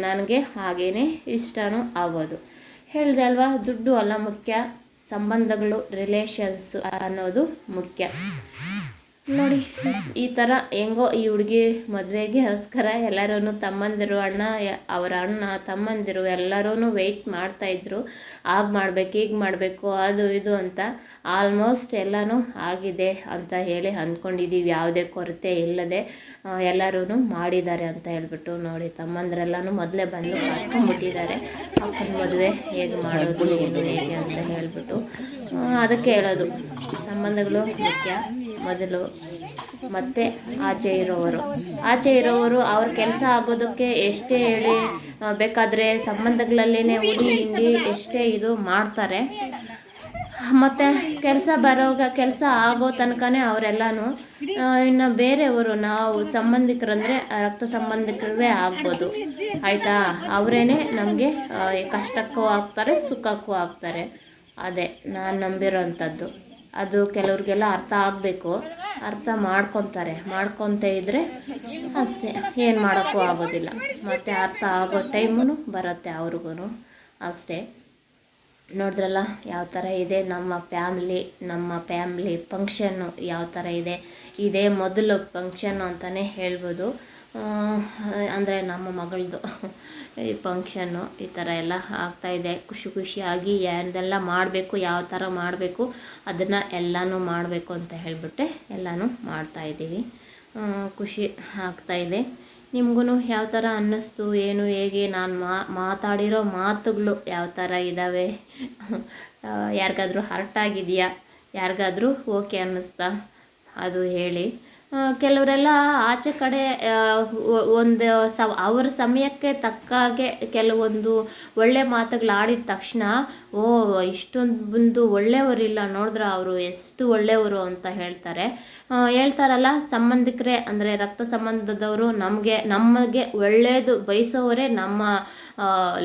ನನಗೆ ಹಾಗೇ ಇಷ್ಟನೂ ಆಗೋದು. ಹೇಳಿದೆ ಅಲ್ವಾ, ದುಡ್ಡು ಅಲ್ಲ ಮುಖ್ಯ, ಸಂಬಂಧಗಳು, ರಿಲೇಷನ್ಸ್ ಅನ್ನೋದು ಮುಖ್ಯ. ನೋಡಿ ಈ ಥರ ಹೆಂಗೋ ಈ ಹುಡುಗಿ ಮದುವೆಗೋಸ್ಕರ ಎಲ್ಲರೂ ತಮ್ಮಂದಿರು ಅವರ ಅಣ್ಣ ತಮ್ಮಂದಿರು ಎಲ್ಲರೂ ವೆಯ್ಟ್ ಮಾಡ್ತಾಯಿದ್ರು. ಆಗ ಮಾಡಬೇಕು, ಈಗ ಮಾಡಬೇಕು, ಅದು ಇದು ಅಂತ. ಆಲ್ಮೋಸ್ಟ್ ಎಲ್ಲನೂ ಆಗಿದೆ ಅಂತ ಹೇಳಿ ಅಂದ್ಕೊಂಡಿದ್ದೀವಿ. ಯಾವುದೇ ಕೊರತೆ ಇಲ್ಲದೆ ಎಲ್ಲರೂ ಮಾಡಿದ್ದಾರೆ ಅಂತ ಹೇಳ್ಬಿಟ್ಟು. ನೋಡಿ ತಮ್ಮಂದಿರೆಲ್ಲನೂ ಮೊದಲೇ ಬಂದು ಕರ್ಕೊಂಡ್ಬಿಟ್ಟಿದ್ದಾರೆ. ಅಕ್ಕನ ಮದುವೆ ಹೇಗೆ ಮಾಡೋದು ಏನು ಹೇಗೆ ಅಂತ ಹೇಳ್ಬಿಟ್ಟು. ಅದಕ್ಕೆ ಹೇಳೋದು, ಸಂಬಂಧಗಳು ಮುಖ್ಯ ಮೊದಲು, ಮತ್ತು ಆಚೆ ಇರೋವರು ಅವ್ರ ಕೆಲಸ ಆಗೋದಕ್ಕೆ ಎಷ್ಟೇ ಹೇಳಿ ಬೇಕಾದರೆ ಸಂಬಂಧಗಳಲ್ಲೇ ಉಡಿ ಹಿಂಡಿ ಎಷ್ಟೇ ಇದು ಮಾಡ್ತಾರೆ. ಮತ್ತು ಕೆಲಸ ಆಗೋ ತನಕನೇ ಅವರೆಲ್ಲನೂ. ಇನ್ನು ಬೇರೆಯವರು ನಾವು ಸಂಬಂಧಿಕರಂದರೆ ರಕ್ತ ಸಂಬಂಧಿಕರೇ ಆಗ್ಬೋದು, ಆಯಿತಾ. ಅವರೇ ನಮಗೆ ಕಷ್ಟಕ್ಕೂ ಆಗ್ತಾರೆ, ಸುಖಕ್ಕೂ ಆಗ್ತಾರೆ. ಅದೇ ನಾನು ನಂಬಿರೋಂಥದ್ದು. ಅದು ಕೆಲವ್ರಿಗೆಲ್ಲ ಅರ್ಥ ಆಗಬೇಕು, ಅರ್ಥ ಮಾಡ್ಕೊತ ಇದ್ದರೆ ಅಷ್ಟೇ, ಏನು ಮಾಡೋಕ್ಕೂ ಆಗೋದಿಲ್ಲ. ಮತ್ತು ಅರ್ಥ ಆಗೋ ಟೈಮೂ ಬರುತ್ತೆ ಅವ್ರಿಗೂ ಅಷ್ಟೇ. ನೋಡಿದ್ರಲ್ಲ ಯಾವ ಥರ ಇದೆ ನಮ್ಮ ಫ್ಯಾಮ್ಲಿ ಫಂಕ್ಷನ್ನು ಯಾವ ಥರ ಇದೆ. ಇದೇ ಮೊದಲು ಫಂಕ್ಷನ್ನು ಅಂತಲೇ ಹೇಳ್ಬೋದು. ಅಂದರೆ ನಮ್ಮ ಮಗಳದು ಈ ಫಂಕ್ಷನ್ನು ಈ ಥರ ಎಲ್ಲ ಆಗ್ತಾಯಿದೆ. ಖುಷಿಯಾಗಿ ಏನೆಲ್ಲ ಮಾಡಬೇಕು, ಯಾವ ಥರ ಮಾಡಬೇಕು ಅದನ್ನು ಎಲ್ಲನೂ ಮಾಡಬೇಕು ಅಂತ ಹೇಳಿಬಿಟ್ಟೆ ಎಲ್ಲನೂ ಮಾಡ್ತಾಯಿದ್ದೀವಿ. ಖುಷಿ ಆಗ್ತಾಯಿದೆ. ನಿಮಗೂ ಯಾವ ಥರ ಅನ್ನಿಸ್ತು, ಏನು ಹೇಗೆ ನಾನು ಮಾತಾಡಿರೋ ಮಾತುಗಳು ಯಾವ ಥರ ಇದ್ದಾವೆ, ಯಾರಿಗಾದ್ರೂ ಹರ್ಟ್ ಆಗಿದೆಯಾ, ಯಾರಿಗಾದ್ರೂ ಓಕೆ ಅನ್ನಿಸ್ತಾ ಅದು ಹೇಳಿ. ಕೆಲವರೆಲ್ಲ ಆಚೆ ಕಡೆ ಅವರ ಸಮಯಕ್ಕೆ ತಕ್ಕಾಗೆ ಕೆಲವೊಂದು ಒಳ್ಳೆ ಮಾತುಗಳು ಆಡಿದ ತಕ್ಷಣ ಇಷ್ಟೊಂದು ಒಳ್ಳೆಯವರಿಲ್ಲ ನೋಡಿದ್ರೆ ಅವರು ಎಷ್ಟು ಒಳ್ಳೆಯವರು ಅಂತ ಹೇಳ್ತಾರಲ್ಲ. ಸಂಬಂಧಿಕರೇ ಅಂದರೆ ರಕ್ತ ಸಂಬಂಧದವರು ನಮಗೆ ಒಳ್ಳೆಯದು ಬಯಸೋವರೇ ನಮ್ಮ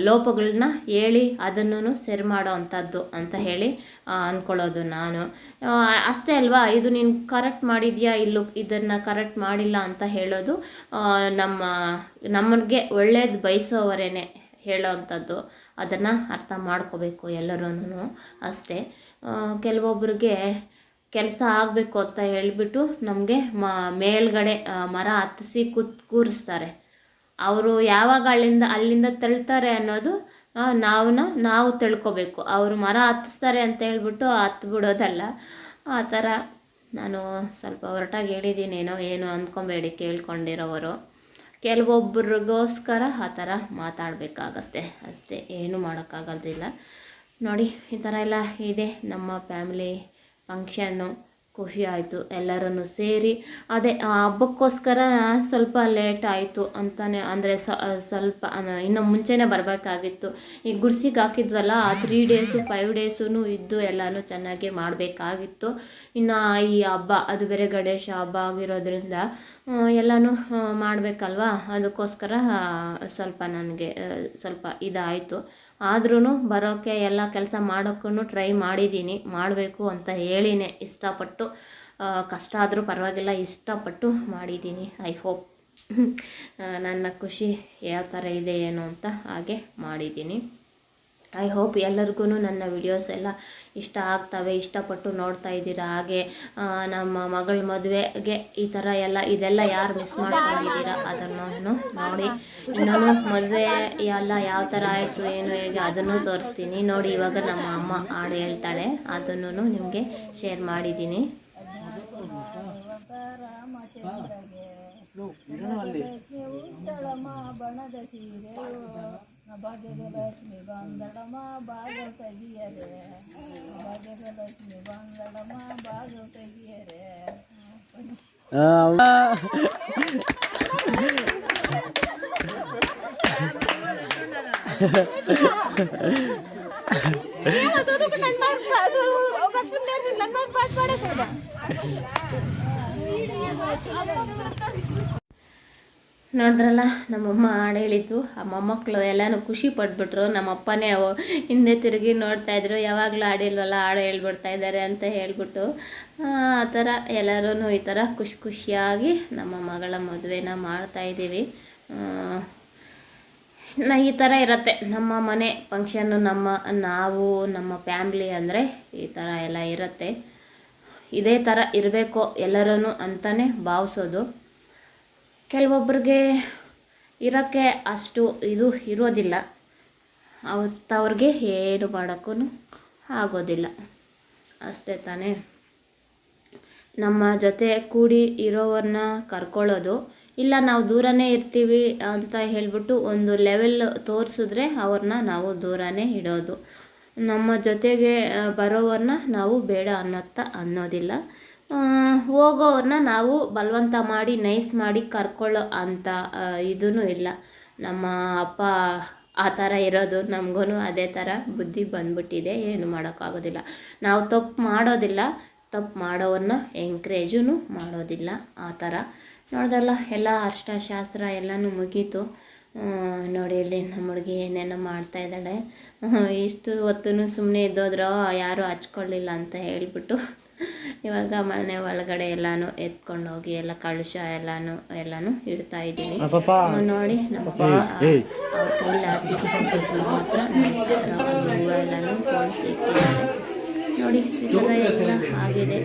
ಲೋಪಗಳನ್ನ ಹೇಳಿ ಅದನ್ನು ಸರಿ ಮಾಡೋ ಅಂಥದ್ದು ಅಂತ ಹೇಳಿ ಅಂದ್ಕೊಳ್ಳೋದು ನಾನು. ಅಷ್ಟೇ ಅಲ್ವಾ, ಇದು ನೀನು ಕರೆಕ್ಟ್ ಮಾಡಿದ್ಯಾ ಇಲ್ಲೋ, ಇದನ್ನು ಕರೆಕ್ಟ್ ಮಾಡಿಲ್ಲ ಅಂತ ಹೇಳೋದು ನಮಗೆ ಒಳ್ಳೇದು ಬಯಸೋವರೇ ಹೇಳೋ ಅಂಥದ್ದು. ಅದನ್ನು ಅರ್ಥ ಮಾಡ್ಕೋಬೇಕು ಎಲ್ಲರೂ ಅಷ್ಟೇ. ಕೆಲವೊಬ್ಬರಿಗೆ ಕೆಲಸ ಆಗಬೇಕು ಅಂತ ಹೇಳ್ಬಿಟ್ಟು ನಮಗೆ ಮೇಲ್ಗಡೆ ಮರ ಹತ್ತಿಸಿ ಕೂರಿಸ್ತಾರೆ. ಅವರು ಯಾವಾಗ ಅಲ್ಲಿಂದ ತಳ್ತಾರೆ ಅನ್ನೋದು ನಾವು ತಿಳ್ಕೊಬೇಕು. ಅವರು ಮರ ಹತ್ತಿಸ್ತಾರೆ ಅಂತ ಹೇಳ್ಬಿಟ್ಟು ಹತ್ಬಿಡೋದಲ್ಲ. ಆ ಥರ ನಾನು ಸ್ವಲ್ಪ ಹೊರಟಾಗಿ ಹೇಳಿದ್ದೀನೇನೋ, ಏನು ಅಂದ್ಕೊಬೇಡಿ ಕೇಳ್ಕೊಂಡಿರೋವರು. ಕೆಲವೊಬ್ಬರಿಗೋಸ್ಕರ ಆ ಥರ ಮಾತಾಡಬೇಕಾಗತ್ತೆ ಅಷ್ಟೇ, ಏನು ಮಾಡೋಕ್ಕಾಗೋದಿಲ್ಲ. ನೋಡಿ ಈ ಥರ ಎಲ್ಲ ಇದೆ ನಮ್ಮ ಫ್ಯಾಮಿಲಿ ಫಂಕ್ಷನ್ನು. ಖುಷಿ ಆಯಿತು ಎಲ್ಲರೂ ಸೇರಿ. ಅದೇ ಹಬ್ಬಕ್ಕೋಸ್ಕರ ಸ್ವಲ್ಪ ಲೇಟ್ ಆಯಿತು ಅಂತಲೇ, ಅಂದರೆ ಸ್ವಲ್ಪ ಇನ್ನು ಮುಂಚೆನೇ ಬರಬೇಕಾಗಿತ್ತು. ಈ ಗುಡ್ಸಿಗೆ ಹಾಕಿದ್ವಲ್ಲ, 3 ಡೇಸು 5 ಡೇಸೂ ಇದ್ದು ಎಲ್ಲನೂ ಚೆನ್ನಾಗಿ ಮಾಡಬೇಕಾಗಿತ್ತು. ಇನ್ನು ಈ ಹಬ್ಬ ಅದು ಬೇರೆ ಗಣೇಶ ಹಬ್ಬ ಆಗಿರೋದ್ರಿಂದ ಎಲ್ಲನೂ ಮಾಡಬೇಕಲ್ವ, ಅದಕ್ಕೋಸ್ಕರ ಸ್ವಲ್ಪ ನನಗೆ ಸ್ವಲ್ಪ ಇದಾಯಿತು. ಆದ್ರೂ ಬರೋಕ್ಕೆ ಎಲ್ಲ ಕೆಲಸ ಮಾಡೋಕ್ಕೂ ಟ್ರೈ ಮಾಡಿದ್ದೀನಿ, ಮಾಡಬೇಕು ಅಂತ ಹೇಳಿನೇ ಇಷ್ಟಪಟ್ಟು, ಕಷ್ಟ ಆದರೂ ಪರವಾಗಿಲ್ಲ ಇಷ್ಟಪಟ್ಟು ಮಾಡಿದ್ದೀನಿ. ಐ ಹೋಪ್ ನನ್ನ ಖುಷಿ ಯಾವ ಥರ ಇದೆ ಏನು ಅಂತ ಹಾಗೆ ಮಾಡಿದ್ದೀನಿ. ಐ ಹೋಪ್ ಎಲ್ಲರಿಗೂ ನನ್ನ ವಿಡಿಯೋಸ್ ಎಲ್ಲ ಇಷ್ಟ ಆಗ್ತವೆ, ಇಷ್ಟಪಟ್ಟು ನೋಡ್ತಾ ಇದ್ದೀರಾ. ಹಾಗೆ ನಮ್ಮ ಮಗಳ ಮದುವೆಗೆ ಈ ಥರ ಇದೆಲ್ಲ ಯಾರು ಮಿಸ್ ಮಾಡ್ಕೊಂಡಿದ್ದೀರಾ ಅದನ್ನು ನೋಡಿ. ಇನ್ನೂ ಮದುವೆ ಎಲ್ಲ ಯಾವ ಥರ ಆಯಿತು ಏನು ಹೇಗೆ ಅದನ್ನು ತೋರಿಸ್ತೀನಿ ನೋಡಿ. ಇವಾಗ ನಮ್ಮ ಅಮ್ಮ ಹಾಡು ಹೇಳ್ತಾಳೆ, ಅದನ್ನು ನಿಮಗೆ ಶೇರ್ ಮಾಡಿದ್ದೀನಿ. ಭಾಗ್ಯಲಕ್ಷ್ಮಿ ಬಂದಳಮ್ಮ ಬಾಗಿಲು ತೆಗಿಯರೆ, ಭಾಗ್ಯಲಕ್ಷ್ಮಿ ಬಂದಳಮ್ಮ ಬಾಗಿಲು ತೆಗಿಯರೆ. ನೋಡಿದ್ರಲ್ಲ ನಮ್ಮಮ್ಮ ಹಾಡು ಹೇಳಿದ್ದು, ಆ ಮೊಮ್ಮಕ್ಕಳು ಎಲ್ಲನೂ ಖುಷಿ ಪಟ್ಬಿಟ್ರು. ನಮ್ಮಪ್ಪನೇ ಹಿಂದೆ ತಿರುಗಿ ನೋಡ್ತಾಯಿದ್ರು, ಯಾವಾಗಲೂ ಹಾಡಿಲ್ವಲ್ಲ ಹಾಡು ಹೇಳ್ಬಿಡ್ತಾ ಇದ್ದಾರೆ ಅಂತ ಹೇಳ್ಬಿಟ್ಟು. ಆ ಥರ ಎಲ್ಲರೂ ಈ ಥರ ಖುಷಿಯಾಗಿ ನಮ್ಮ ಮಗಳ ಮದುವೆನ ಮಾಡ್ತಾಯಿದ್ದೀವಿ. ಈ ಥರ ಇರುತ್ತೆ ನಮ್ಮ ಮನೆ ಫಂಕ್ಷನ್ನು, ನಮ್ಮ ಫ್ಯಾಮ್ಲಿ ಅಂದರೆ ಈ ಥರ ಎಲ್ಲ ಇರುತ್ತೆ. ಇದೇ ಥರ ಇರಬೇಕು ಎಲ್ಲರೂ ಅಂತಲೇ ಭಾವಿಸೋದು. ಕೆಲವೊಬ್ಬರಿಗೆ ಇರೋಕ್ಕೆ ಅಷ್ಟು ಇದು ಇರೋದಿಲ್ಲ, ಅವ್ರಿಗೆ ಏನು ಮಾಡೋಕ್ಕೂ ಆಗೋದಿಲ್ಲ, ಅಷ್ಟೇ ತಾನೇ. ನಮ್ಮ ಜೊತೆ ಕೂಡಿ ಇರೋವ್ರನ್ನ ಕರ್ಕೊಳ್ಳೋದು, ಇಲ್ಲ ನಾವು ದೂರನೇ ಇರ್ತೀವಿ ಅಂತ ಹೇಳಿಬಿಟ್ಟು ಒಂದು ಲೆವೆಲ್ ತೋರಿಸಿದ್ರೆ ಅವ್ರನ್ನ ನಾವು ದೂರನೇ ಇಡೋದು. ನಮ್ಮ ಜೊತೆಗೆ ಬರೋವ್ರನ್ನ ನಾವು ಬೇಡ ಅನ್ನೋದಿಲ್ಲ. ಹೋಗೋವ್ರನ್ನ ನಾವು ಬಲವಂತ ಮಾಡಿ ನೈಸ್ ಮಾಡಿ ಕರ್ಕೊಳ್ಳೋ ಅಂಥ ಇದೂ ಇಲ್ಲ. ನಮ್ಮ ಅಪ್ಪ ಆ ಥರ ಇರೋದು, ನಮಗೂ ಅದೇ ಥರ ಬುದ್ಧಿ ಬಂದ್ಬಿಟ್ಟಿದೆ, ಏನು ಮಾಡೋಕ್ಕಾಗೋದಿಲ್ಲ. ನಾವು ತಪ್ಪು ಮಾಡೋದಿಲ್ಲ, ತಪ್ಪು ಮಾಡೋವ್ರನ್ನ ಎಂಕ್ರೇಜೂ ಮಾಡೋದಿಲ್ಲ. ಆ ಥರ ನೋಡ್ದಲ್ಲ, ಎಲ್ಲ ಅಷ್ಟಶಾಸ್ತ್ರ ಎಲ್ಲನೂ ಮುಗೀತು. ನೋಡಿ ಇಲ್ಲಿ ನಮ್ಮ ಹುಡುಗಿ ಏನೇನೋ ಮಾಡ್ತಾಯಿದ್ದಾಳೆ. ಇಷ್ಟು ಹೊತ್ತು ಸುಮ್ಮನೆ ಇದ್ದೋದ್ರೋ ಯಾರೂ ಹಚ್ಕೊಳ್ಳಿಲ್ಲ ಅಂತ ಹೇಳ್ಬಿಟ್ಟು ಇವಾಗ ಮನೆ ಒಳಗಡೆ ಎಲ್ಲನೂ ಎತ್ಕೊಂಡೋಗಿ ಎಲ್ಲ ಕಳಶ ಎಲ್ಲನೂ ಇಡ್ತಾ ಇದ್ದೀನಿ. ನೋಡಿ ನಮ್ಮ ಅವ್ರ ಕೈಲಿ ಮಾತ್ರ ಹೂವು ಎಲ್ಲನೂ ಪೋಣಿಸಿ ಇಟ್ಟಿದ್ದಾರೆ. ನೋಡಿ ಈ ಥರ ಎಲ್ಲ ಆಗಿದೆ.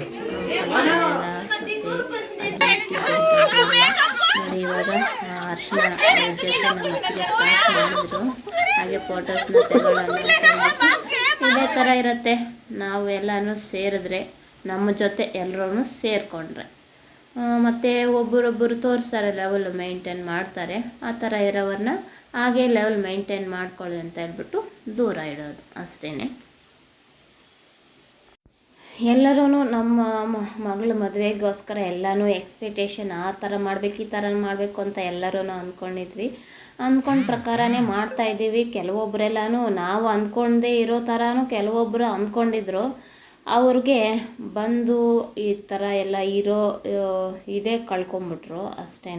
ನೋಡಿ ಇವಾಗ ಅರ್ಶಿನ ಜೊತೆ ನಮ್ಮ ಹತ್ತಿರ ಸ್ಟಾರ್ಟ್ ಮಾಡಿದ್ರು. ಹಾಗೆ ಫೋಟೋಸ್ನ ತಗೊಳ್ಳೋಣ. ಇದೇ ಥರ ಇರುತ್ತೆ, ನಾವು ಎಲ್ಲನೂ ಸೇರಿದ್ರೆ ನಮ್ಮ ಜೊತೆ ಎಲ್ಲರೂ ಸೇರಿಕೊಂಡ್ರೆ. ಮತ್ತು ಒಬ್ಬರೊಬ್ಬರು ತೋರಿಸ್ತಾರೆ, ಲೆವೆಲ್ ಮೇಂಟೈನ್ ಮಾಡ್ತಾರೆ. ಆ ಥರ ಇರೋವ್ರನ್ನ ಹಾಗೆ ಲೆವೆಲ್ ಮೇಂಟೈನ್ ಮಾಡ್ಕೊಳ್ಳಿ ಅಂತ ಹೇಳ್ಬಿಟ್ಟು ದೂರ ಇಡೋದು ಅಷ್ಟೇ. ಎಲ್ಲರೂ ನಮ್ಮ ಮಗಳ ಮದುವೆಗೋಸ್ಕರ ಎಲ್ಲನೂ ಎಕ್ಸ್ಪೆಕ್ಟೇಷನ್ ಆ ಥರ ಮಾಡಬೇಕು ಈ ಥರ ಮಾಡಬೇಕು ಅಂತ ಎಲ್ಲರೂ ಅಂದ್ಕೊಂಡಿದ್ವಿ. ಅಂದ್ಕೊಂಡ ಪ್ರಕಾರನೇ ಮಾಡ್ತಾಯಿದ್ದೀವಿ. ಕೆಲವೊಬ್ಬರೆಲ್ಲನೂ ನಾವು ಅಂದ್ಕೊಂಡೇ ಇರೋ ಥರನೂ ಕೆಲವೊಬ್ಬರು ಅಂದ್ಕೊಂಡಿದ್ರು. ಅವ್ರಿಗೆ ಬಂದು ಈ ಥರ ಎಲ್ಲ ಇದೇ ಕಳ್ಕೊಂಬಿಟ್ರು ಅಷ್ಟೇ.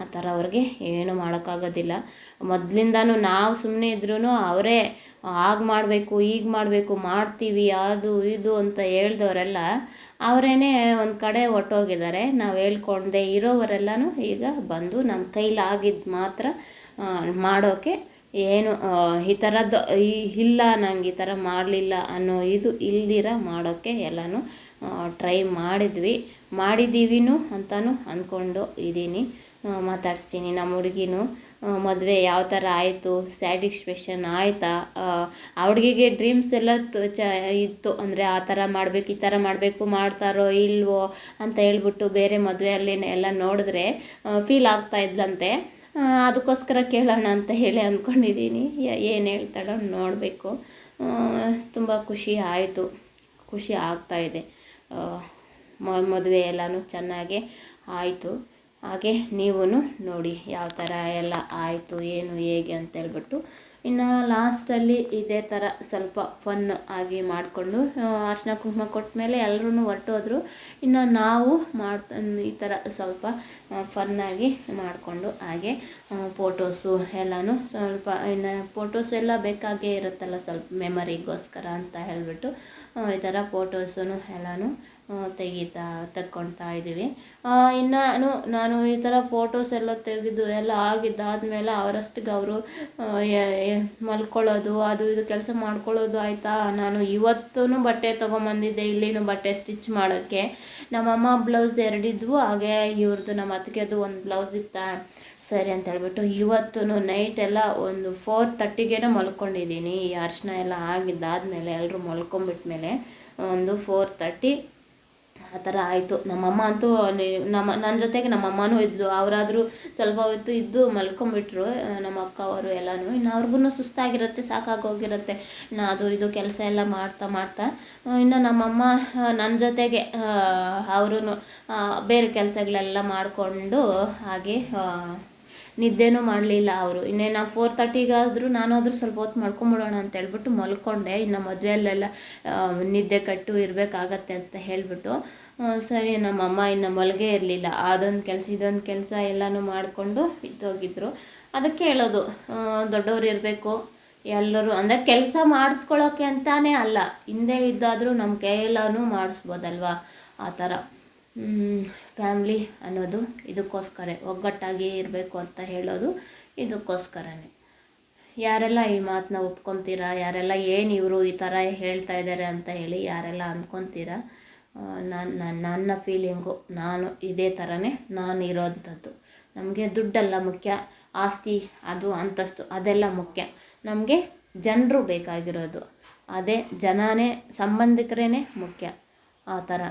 ಆ ಥರ ಅವ್ರಿಗೆ ಏನು ಮಾಡೋಕ್ಕಾಗೋದಿಲ್ಲ. ಮೊದಲಿಂದನೂ ನಾವು ಸುಮ್ಮನೆ ಇದ್ರೂ ಅವರೇ ಆಗ ಮಾಡಬೇಕು ಈಗ ಮಾಡಬೇಕು ಮಾಡ್ತೀವಿ ಅದು ಇದು ಅಂತ ಹೇಳ್ದವರೆಲ್ಲ ಅವರೇನೆ ಒಂದು ಕಡೆ ಹೊರ್ಟೋಗಿದ್ದಾರೆ. ನಾವು ಹೇಳ್ಕೊಂಡೇ ಇರೋವರೆಲ್ಲನೂ ಈಗ ಬಂದು ನಮ್ಮ ಕೈಲಾಗಿದ್ದು ಮಾತ್ರ ಮಾಡೋಕ್ಕೆ, ಏನು ಈ ಥರದ್ದು ಇಲ್ಲ ನಂಗೆ ಈ ಥರ ಮಾಡಲಿಲ್ಲ ಅನ್ನೋ ಇದು ಇಲ್ದಿರ ಮಾಡೋಕ್ಕೆ ಎಲ್ಲನೂ ಟ್ರೈ ಮಾಡಿದ್ದೀವಿನೂ ಅಂತಲೂ ಅಂದ್ಕೊಂಡು ಇದ್ದೀನಿ. ಮಾತಾಡಿಸ್ತೀನಿ ನಮ್ಮ ಹುಡುಗಿನೂ ಮದುವೆ ಯಾವ ಥರ ಆಯಿತು, ಸ್ಯಾಟಿಸ್ಫ್ಯಾಕ್ಷನ್ ಆಯಿತಾ, ಆ ಹುಡುಗಿಗೆ ಡ್ರೀಮ್ಸ್ ಎಲ್ಲ ಇತ್ತು. ಅಂದರೆ ಆ ಥರ ಮಾಡಬೇಕು ಈ ಥರ ಮಾಡಬೇಕು, ಮಾಡ್ತಾರೋ ಇಲ್ವೋ ಅಂತ ಹೇಳ್ಬಿಟ್ಟು ಬೇರೆ ಮದುವೆಯಲ್ಲಿ ಎಲ್ಲ ನೋಡಿದ್ರೆ ಫೀಲ್ ಆಗ್ತಾಯಿದ್ಲಂತೆ. ಅದಕ್ಕೋಸ್ಕರ ಕೇಳೋಣ ಅಂತ ಹೇಳಿ ಅಂದ್ಕೊಂಡಿದ್ದೀನಿ. ಏನು ಹೇಳ್ತಾಳೋ ನೋಡಬೇಕು. ತುಂಬ ಖುಷಿ ಆಯಿತು, ಖುಷಿ ಆಗ್ತಾಯಿದೆ. ಮದುವೆ ಎಲ್ಲನೂ ಚೆನ್ನಾಗೇ ಆಯಿತು. ಹಾಗೆ ನೀವು ನೋಡಿ ಯಾವ ಥರ ಎಲ್ಲ ಆಯಿತು ಏನು ಹೇಗೆ ಅಂತೇಳ್ಬಿಟ್ಟು. ಇನ್ನು ಲಾಸ್ಟಲ್ಲಿ ಇದೇ ಥರ ಸ್ವಲ್ಪ ಫನ್ ಆಗಿ ಮಾಡಿಕೊಂಡು ಅರ್ಶಿನ ಕುಂಕುಮ ಕೊಟ್ಟ ಮೇಲೆ ಎಲ್ಲರೂ ಹೊರಟೋದ್ರು. ಇನ್ನು ನಾವು ಈ ಥರ ಸ್ವಲ್ಪ ಫನ್ನಾಗಿ ಮಾಡಿಕೊಂಡು ಹಾಗೆ ಫೋಟೋಸು ಎಲ್ಲನೂ ಸ್ವಲ್ಪ ಇನ್ನು ಫೋಟೋಸ್ ಎಲ್ಲ ಬೇಕಾಗೇ ಇರುತ್ತಲ್ಲ ಸ್ವಲ್ಪ ಮೆಮರಿಗೋಸ್ಕರ ಅಂತ ಹೇಳಿಬಿಟ್ಟು ಈ ಥರ ಫೋಟೋಸೂ ಎಲ್ಲನೂ ತಗೊಳ್ತಾ ಇದ್ದೀವಿ. ಇನ್ನು ನಾನು ಈ ಥರ ಫೋಟೋಸ್ ಎಲ್ಲ ತೆಗೆದು ಎಲ್ಲ ಆಗಿದ್ದಾದಮೇಲೆ ಅವರಷ್ಟಿಗೆ ಅವರು ಮಲ್ಕೊಳ್ಳೋದು ಅದು ಇದು ಕೆಲಸ ಮಾಡ್ಕೊಳ್ಳೋದು ಆಯಿತಾ. ನಾನು ಇವತ್ತೂ ಬಟ್ಟೆ ತೊಗೊಂಬಂದಿದ್ದೆ ಇಲ್ಲಿನೂ ಬಟ್ಟೆ ಸ್ಟಿಚ್ ಮಾಡೋಕ್ಕೆ. ನಮ್ಮಮ್ಮ ಬ್ಲೌಸ್ ಎರಡಿದ್ವು, ಹಾಗೆ ಇವ್ರದ್ದು ನಮ್ಮ ಅತ್ತಿಗೆದು ಒಂದು ಬ್ಲೌಸ್ ಇತ್ತಾ, ಸರಿ ಅಂತ ಹೇಳ್ಬಿಟ್ಟು ಇವತ್ತು ನೈಟೆಲ್ಲ ಒಂದು 4:30ಗೆ ಮಲ್ಕೊಂಡಿದ್ದೀನಿ. ಈ ಅರ್ಶಿನ ಎಲ್ಲ ಆಗಿದ್ದಾದಮೇಲೆ ಎಲ್ಲರೂ ಮಲ್ಕೊಂಬಿಟ್ಮೇಲೆ ಒಂದು 4:30 ಆ ಥರ ಆಯಿತು. ನಮ್ಮಮ್ಮ ಅಂತೂ ನನ್ನ ಜೊತೆಗೆ ನಮ್ಮಮ್ಮನೂ ಇದ್ದರು. ಅವರಾದರೂ ಸ್ವಲ್ಪ ಹೊತ್ತು ಇದ್ದು ಮಲ್ಕೊಂಬಿಟ್ರು, ನಮ್ಮ ಅಕ್ಕ ಅವರು ಎಲ್ಲನೂ. ಇನ್ನು ಅವ್ರಿಗೂ ಸುಸ್ತಾಗಿರುತ್ತೆ, ಸಾಕಾಗೋಗಿರುತ್ತೆ ಇನ್ನು ಅದು ಇದು ಕೆಲಸ ಎಲ್ಲ ಮಾಡ್ತಾ ಇನ್ನು ನಮ್ಮಮ್ಮ ನನ್ನ ಜೊತೆಗೆ ಅವರು ಬೇರೆ ಕೆಲಸಗಳೆಲ್ಲ ಮಾಡಿಕೊಂಡು ಹಾಗೆ ನಿದ್ದೆನೂ ಮಾಡಲಿಲ್ಲ ಅವರು. ಇನ್ನೇನು 4:30ಗಾದರೂ ನಾನಾದರೂ ಸ್ವಲ್ಪ ಹೊತ್ತು ಮಲ್ಕೊಂಬಿಡೋಣ ಅಂತ ಹೇಳ್ಬಿಟ್ಟು ಮಲ್ಕೊಂಡೆ. ಇನ್ನು ಮದುವೆಯಲ್ಲೆಲ್ಲ ನಿದ್ದೆ ಕಟ್ಟು ಇರಬೇಕಾಗತ್ತೆ ಅಂತ ಹೇಳಿಬಿಟ್ಟು ಸರಿ ನಮ್ಮಮ್ಮ ಇನ್ನು ಮಲಗೇ ಇರಲಿಲ್ಲ. ಅದೊಂದು ಕೆಲಸ ಇದೊಂದು ಕೆಲಸ ಎಲ್ಲನೂ ಮಾಡಿಕೊಂಡು ಇದ್ದೋಗಿದ್ರು. ಅದಕ್ಕೆ ಹೇಳೋದು ದೊಡ್ಡವ್ರು ಇರಬೇಕು ಎಲ್ಲರೂ, ಅಂದರೆ ಕೆಲಸ ಮಾಡಿಸ್ಕೊಳ್ಳೋಕ್ಕೆ ಅಂತಾನೇ ಅಲ್ಲ, ಹಿಂದೆ ಇದ್ದಾದರೂ ನಮ್ಮ ಕೈಯೆಲ್ಲನೂ ಮಾಡಿಸ್ಬೋದಲ್ವ. ಆ ಥರ ಫ್ಯಾಮ್ಲಿ ಅನ್ನೋದು ಇದಕ್ಕೋಸ್ಕರ, ಒಗ್ಗಟ್ಟಾಗಿ ಇರಬೇಕು ಅಂತ ಹೇಳೋದು ಇದಕ್ಕೋಸ್ಕರನೇ. ಯಾರೆಲ್ಲ ಈ ಮಾತನ್ನ ಒಪ್ಕೊತೀರಾ, ಯಾರೆಲ್ಲ ಏನು ಇವರು ಈ ಥರ ಹೇಳ್ತಾ ಇದ್ದಾರೆ ಅಂತ ಹೇಳಿ ಯಾರೆಲ್ಲ ಅಂದ್ಕೊತೀರಾ. ನನ್ನ ಫೀಲಿಂಗು ನಾನು ಇದೇ ಥರನೇ ನಾನು ಇರೋವಂಥದ್ದು. ನಮಗೆ ದುಡ್ಡೆಲ್ಲ ಮುಖ್ಯ, ಆಸ್ತಿ ಅದು ಅಂತಸ್ತು ಅದೆಲ್ಲ ಮುಖ್ಯ. ನಮಗೆ ಜನರು ಬೇಕಾಗಿರೋದು, ಅದೇ ಜನನೇ ಸಂಬಂಧಿಕರೇ ಮುಖ್ಯ. ಆ ಥರ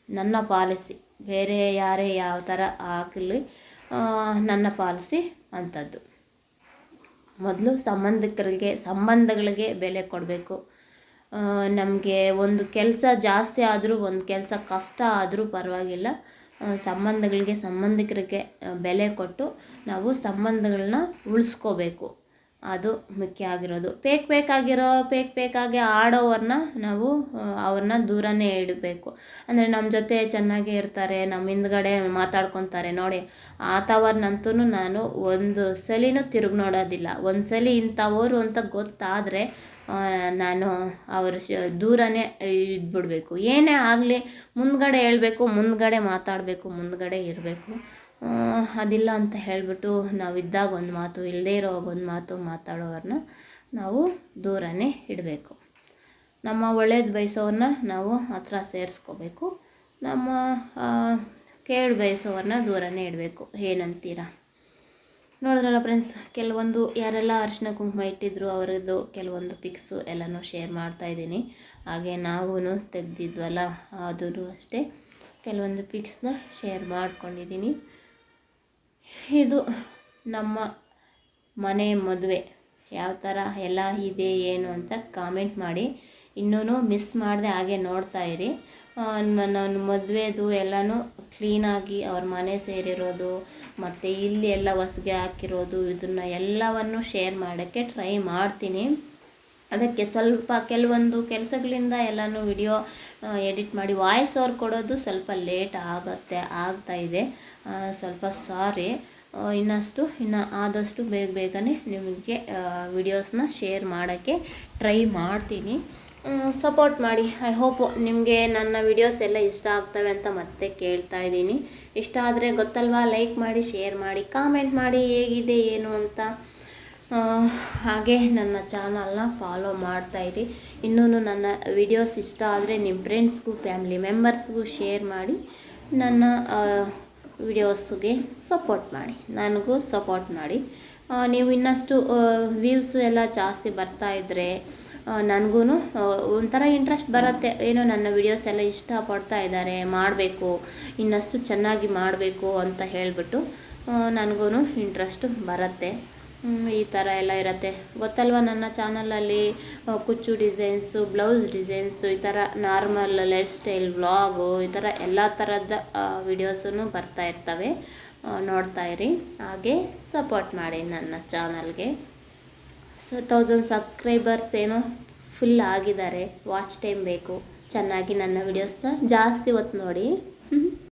ನನ್ನ ಪಾಲಿಸಿ, ಬೇರೆ ಯಾರೇ ಯಾವ ಥರ ಆಗಲಿ ನನ್ನ ಪಾಲಿಸಿ ಅಂಥದ್ದು. ಮೊದಲು ಸಂಬಂಧಗಳಿಗೆ ಬೆಲೆ ಕೊಡಬೇಕು. ನಮಗೆ ಒಂದು ಕೆಲಸ ಜಾಸ್ತಿ ಆದರೂ ಒಂದು ಕೆಲಸ ಕಷ್ಟ ಆದರೂ ಪರವಾಗಿಲ್ಲ, ಸಂಬಂಧಿಕರಿಗೆ ಬೆಲೆ ಕೊಟ್ಟು ನಾವು ಸಂಬಂಧಗಳನ್ನ ಉಳಿಸ್ಕೋಬೇಕು. ಅದು ಮುಖ್ಯ ಆಗಿರೋದು. ಬೇಕಾಗಿ ಆಡೋವ್ರನ್ನ ನಾವು ಅವ್ರನ್ನ ದೂರನೇ ಇಡಬೇಕು. ಅಂದರೆ ನಮ್ಮ ಜೊತೆ ಚೆನ್ನಾಗೇ ಇರ್ತಾರೆ, ನಮ್ಮ ಹಿಂದ್ಗಡೆ ಮಾತಾಡ್ಕೊತಾರೆ ನೋಡಿ, ಆತವ್ರನ್ನಂತೂ ನಾನು ಒಂದು ಸಲಿನೂ ತಿರುಗಿ ನೋಡೋದಿಲ್ಲ. ಒಂದು ಸಲ ಇಂಥವರು ಅಂತ ಗೊತ್ತಾದರೆ ನಾನು ಅವ್ರ ದೂರನೇ ಇದ್ಬಿಡಬೇಕು. ಏನೇ ಆಗಲಿ ಮುಂದ್ಗಡೆ ಹೇಳಬೇಕು, ಮುಂದ್ಗಡೆ ಮಾತಾಡಬೇಕು, ಮುಂದ್ಗಡೆ ಇರಬೇಕು. ಅದಿಲ್ಲ ಅಂತ ಹೇಳಿಬಿಟ್ಟು ನಾವು ಇದ್ದಾಗ ಒಂದು ಮಾತು, ಇಲ್ಲದೇ ಇರೋವಾಗ ಒಂದು ಮಾತು ಮಾತಾಡೋವ್ರನ್ನ ನಾವು ದೂರನೇ ಇಡಬೇಕು. ನಮ್ಮ ಒಳ್ಳೇದು ಬಯಸೋವ್ರನ್ನ ನಾವು ಹತ್ರ ಸೇರಿಸ್ಕೋಬೇಕು, ನಮ್ಮ ಕೇಳು ಬಯಸೋವ್ರನ್ನ ದೂರನೇ ಇಡಬೇಕು. ಏನಂತೀರ? ನೋಡಿದ್ರಲ್ಲ ಫ್ರೆಂಡ್ಸ್, ಕೆಲವೊಂದು ಯಾರೆಲ್ಲ ಅರಿಶಿನ ಕುಂಕುಮ ಇಟ್ಟಿದ್ರು ಅವರದ್ದು ಕೆಲವೊಂದು ಪಿಕ್ಸು ಎಲ್ಲನೂ ಶೇರ್ ಮಾಡ್ತಾಯಿದ್ದೀನಿ. ಹಾಗೆ ನಾವು ತೆಗೆದಿದ್ವಲ್ಲ ಅದೂ ಅಷ್ಟೇ ಕೆಲವೊಂದು ಪಿಕ್ಸ್ನ ಶೇರ್ ಮಾಡ್ಕೊಂಡಿದ್ದೀನಿ. ಇದು ನಮ್ಮ ಮನೆ ಮದುವೆ ಯಾವ ಥರ ಎಲ್ಲ ಇದೆ ಏನು ಅಂತ ಕಾಮೆಂಟ್ ಮಾಡಿ. ಇನ್ನೂ ಮಿಸ್ ಮಾಡದೆ ಹಾಗೆ ನೋಡ್ತಾಯಿರಿ. ನಾನು ಮದುವೆದು ಎಲ್ಲನೂ ಕ್ಲೀನಾಗಿ ಅವ್ರ ಮನೆ ಸೇರಿರೋದು ಮತ್ತು ಇಲ್ಲಿ ಎಲ್ಲ ಹೊಸ್ಗೆ ಹಾಕಿರೋದು ಇದನ್ನು ಎಲ್ಲವನ್ನು ಶೇರ್ ಮಾಡೋಕ್ಕೆ ಟ್ರೈ ಮಾಡ್ತೀನಿ. ಅದಕ್ಕೆ ಸ್ವಲ್ಪ ಕೆಲವೊಂದು ಕೆಲಸಗಳಿಂದ ಎಲ್ಲನೂ ವಿಡಿಯೋ ಎಡಿಟ್ ಮಾಡಿ ವಾಯ್ಸ್ ಓವರ್ ಕೊಡೋದು ಸ್ವಲ್ಪ ಲೇಟ್ ಆಗ್ತಾಯಿದೆ, ಸ್ವಲ್ಪ ಸಾರಿ. ಇನ್ನು ಆದಷ್ಟು ಬೇಗನೆ ನಿಮಗೆ ವಿಡಿಯೋಸ್ನ ಶೇರ್ ಮಾಡೋಕ್ಕೆ ಟ್ರೈ ಮಾಡ್ತೀನಿ. ಸಪೋರ್ಟ್ ಮಾಡಿ. ಐ ಹೋಪ್ ನಿಮಗೆ ನನ್ನ ವಿಡಿಯೋಸ್ ಎಲ್ಲ ಇಷ್ಟ ಆಗ್ತವೆ ಅಂತ ಮತ್ತೆ ಕೇಳ್ತಾ ಇದ್ದೀನಿ. ಇಷ್ಟ ಆದರೆ ಗೊತ್ತಲ್ವಾ, ಲೈಕ್ ಮಾಡಿ, ಶೇರ್ ಮಾಡಿ, ಕಾಮೆಂಟ್ ಮಾಡಿ ಹೇಗಿದೆ ಏನು ಅಂತ. ಹಾಗೆ ನನ್ನ ಚಾನಲ್ನ ಫಾಲೋ ಮಾಡ್ತಾಯಿರಿ. ಇನ್ನೂ ನನ್ನ ವಿಡಿಯೋಸ್ ಇಷ್ಟ ಆದರೆ ನಿಮ್ಮ ಫ್ರೆಂಡ್ಸ್ಗೂ ಫ್ಯಾಮಿಲಿ ಮೆಂಬರ್ಸ್ಗೂ ಶೇರ್ ಮಾಡಿ ನನ್ನ ವಿಡಿಯೋಸ್ಗೆ ಸಪೋರ್ಟ್ ಮಾಡಿ, ನನಗೂ ಸಪೋರ್ಟ್ ಮಾಡಿ. ನೀವು ಇನ್ನಷ್ಟು ವ್ಯೂಸು ಎಲ್ಲ ಜಾಸ್ತಿ ಬರ್ತಾಯಿದ್ರೆ ನನಗೂ ಒಂಥರ ಇಂಟ್ರೆಸ್ಟ್ ಬರುತ್ತೆ. ಏನೋ ನನ್ನ ವಿಡಿಯೋಸ್ ಎಲ್ಲ ಇಷ್ಟಪಡ್ತಾ ಇದ್ದಾರೆ, ಮಾಡಬೇಕು, ಇನ್ನಷ್ಟು ಚೆನ್ನಾಗಿ ಮಾಡಬೇಕು ಅಂತ ಹೇಳಿಬಿಟ್ಟು ನನಗೂ ಇಂಟ್ರೆಸ್ಟು ಬರುತ್ತೆ. ಈ ಥರ ಎಲ್ಲ ಇರುತ್ತೆ. ಗೊತ್ತಲ್ವ ನನ್ನ ಚಾನಲಲ್ಲಿ ಕುಚ್ಚು ಡಿಸೈನ್ಸು, ಬ್ಲೌಸ್ ಡಿಸೈನ್ಸು, ಈ ಥರ ನಾರ್ಮಲ್ ಲೈಫ್ ಸ್ಟೈಲ್ ವ್ಲಾಗು, ಈ ಥರ ಎಲ್ಲ ಥರದ ವಿಡಿಯೋಸೂ ಬರ್ತಾ ಇರ್ತವೆ. ನೋಡ್ತಾ ಇರಿ, ಹಾಗೆ ಸಪೋರ್ಟ್ ಮಾಡಿ ನನ್ನ ಚಾನಲ್ಗೆ. 1000 ಸಬ್ಸ್ಕ್ರೈಬರ್ಸ್ ಏನೋ ಫುಲ್ ಆಗಿದ್ದಾರೆ. ವಾಚ್ ಟೈಮ್ ಬೇಕು, ಚೆನ್ನಾಗಿ ನನ್ನ ವಿಡಿಯೋಸ್ನ ಜಾಸ್ತಿ ಹೊತ್ತು ನೋಡಿ.